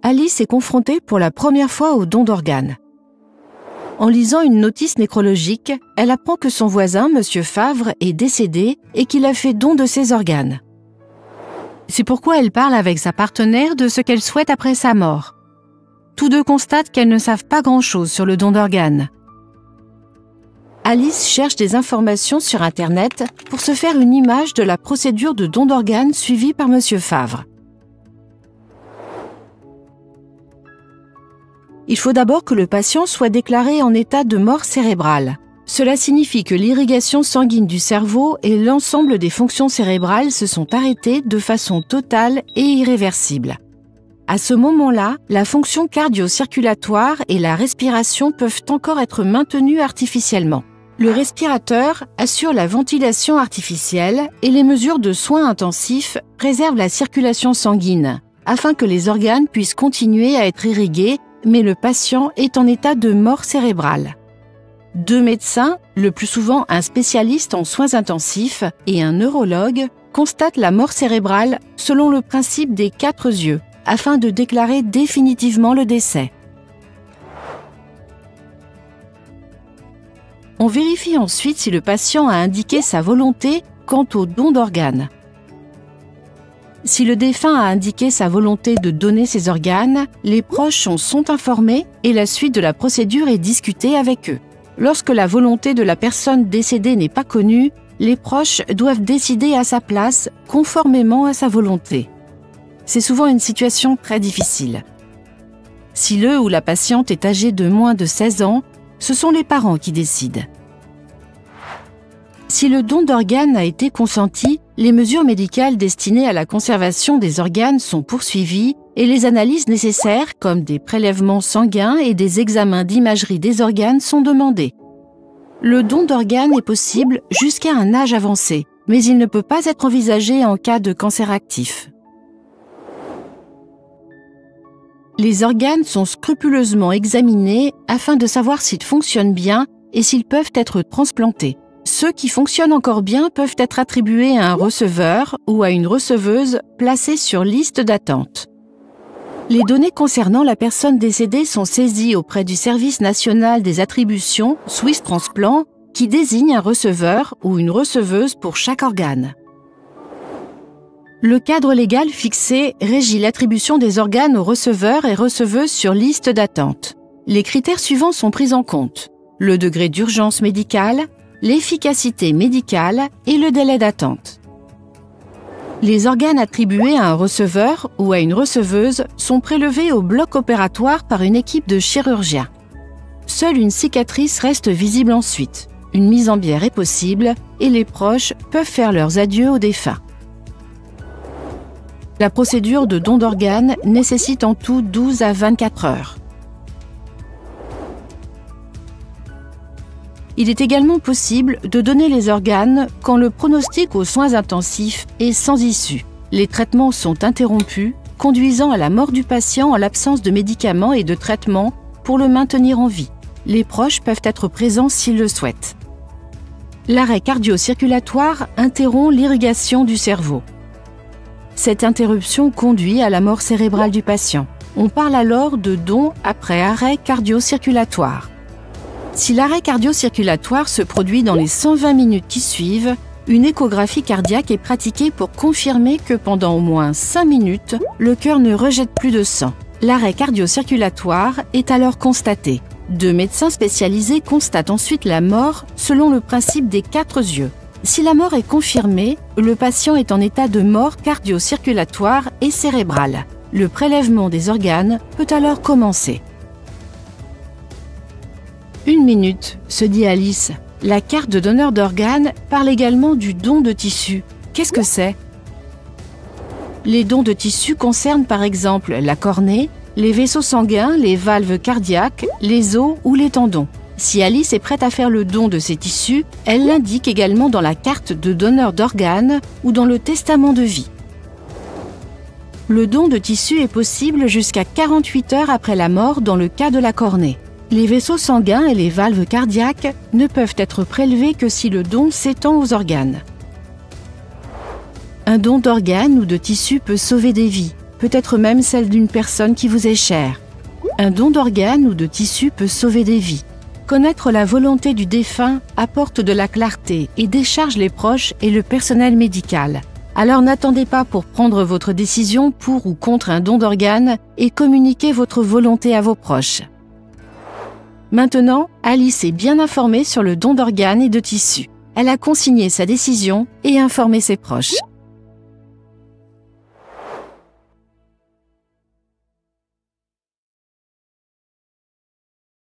Alice est confrontée pour la première fois au don d'organes. En lisant une notice nécrologique, elle apprend que son voisin, M. Favre, est décédé et qu'il a fait don de ses organes. C'est pourquoi elle parle avec sa partenaire de ce qu'elle souhaite après sa mort. Tous deux constatent qu'elles ne savent pas grand-chose sur le don d'organes. Alice cherche des informations sur Internet pour se faire une image de la procédure de don d'organes suivie par M. Favre. Il faut d'abord que le patient soit déclaré en état de mort cérébrale. Cela signifie que l'irrigation sanguine du cerveau et l'ensemble des fonctions cérébrales se sont arrêtées de façon totale et irréversible. À ce moment-là, la fonction cardio-circulatoire et la respiration peuvent encore être maintenues artificiellement. Le respirateur assure la ventilation artificielle et les mesures de soins intensifs préservent la circulation sanguine, afin que les organes puissent continuer à être irrigués, mais le patient est en état de mort cérébrale. Deux médecins, le plus souvent un spécialiste en soins intensifs et un neurologue, constatent la mort cérébrale selon le principe des 4 yeux, afin de déclarer définitivement le décès. On vérifie ensuite si le patient a indiqué sa volonté quant au don d'organes. Si le défunt a indiqué sa volonté de donner ses organes, les proches en sont informés et la suite de la procédure est discutée avec eux. Lorsque la volonté de la personne décédée n'est pas connue, les proches doivent décider à sa place, conformément à sa volonté. C'est souvent une situation très difficile. Si le ou la patiente est âgée de moins de 16 ans, ce sont les parents qui décident. Si le don d'organes a été consenti, les mesures médicales destinées à la conservation des organes sont poursuivies et les analyses nécessaires, comme des prélèvements sanguins et des examens d'imagerie des organes, sont demandés. Le don d'organes est possible jusqu'à un âge avancé, mais il ne peut pas être envisagé en cas de cancer actif. Les organes sont scrupuleusement examinés afin de savoir s'ils fonctionnent bien et s'ils peuvent être transplantés. Ceux qui fonctionnent encore bien peuvent être attribués à un receveur ou à une receveuse placée sur liste d'attente. Les données concernant la personne décédée sont saisies auprès du Service national des attributions, Swiss Transplant, qui désigne un receveur ou une receveuse pour chaque organe. Le cadre légal fixé régit l'attribution des organes aux receveurs et receveuses sur liste d'attente. Les critères suivants sont pris en compte: le degré d'urgence médicale, l'efficacité médicale et le délai d'attente. Les organes attribués à un receveur ou à une receveuse sont prélevés au bloc opératoire par une équipe de chirurgiens. Seule une cicatrice reste visible ensuite. Une mise en bière est possible et les proches peuvent faire leurs adieux aux défunts. La procédure de don d'organes nécessite en tout 12 à 24 heures. Il est également possible de donner les organes quand le pronostic aux soins intensifs est sans issue. Les traitements sont interrompus, conduisant à la mort du patient en l'absence de médicaments et de traitements pour le maintenir en vie. Les proches peuvent être présents s'ils le souhaitent. L'arrêt cardio-circulatoire interrompt l'irrigation du cerveau. Cette interruption conduit à la mort cérébrale du patient. On parle alors de don après arrêt cardio-circulatoire. Si l'arrêt cardio-circulatoire se produit dans les 120 minutes qui suivent, une échographie cardiaque est pratiquée pour confirmer que pendant au moins 5 minutes, le cœur ne rejette plus de sang. L'arrêt cardio-circulatoire est alors constaté. 2 médecins spécialisés constatent ensuite la mort selon le principe des 4 yeux. Si la mort est confirmée, le patient est en état de mort cardio-circulatoire et cérébrale. Le prélèvement des organes peut alors commencer. 1 minute, se dit Alice. La carte de donneur d'organes parle également du don de tissu. Qu'est-ce que c'est? Les dons de tissu concernent par exemple la cornée, les vaisseaux sanguins, les valves cardiaques, les os ou les tendons. Si Alice est prête à faire le don de ses tissus, elle l'indique également dans la carte de donneur d'organes ou dans le testament de vie. Le don de tissu est possible jusqu'à 48 heures après la mort dans le cas de la cornée. Les vaisseaux sanguins et les valves cardiaques ne peuvent être prélevés que si le don s'étend aux organes. Un don d'organes ou de tissu peut sauver des vies, peut-être même celle d'une personne qui vous est chère. Un don d'organe ou de tissu peut sauver des vies. Connaître la volonté du défunt apporte de la clarté et décharge les proches et le personnel médical. Alors n'attendez pas pour prendre votre décision pour ou contre un don d'organe et communiquez votre volonté à vos proches. Maintenant, Alice est bien informée sur le don d'organes et de tissus. Elle a consigné sa décision et informé ses proches.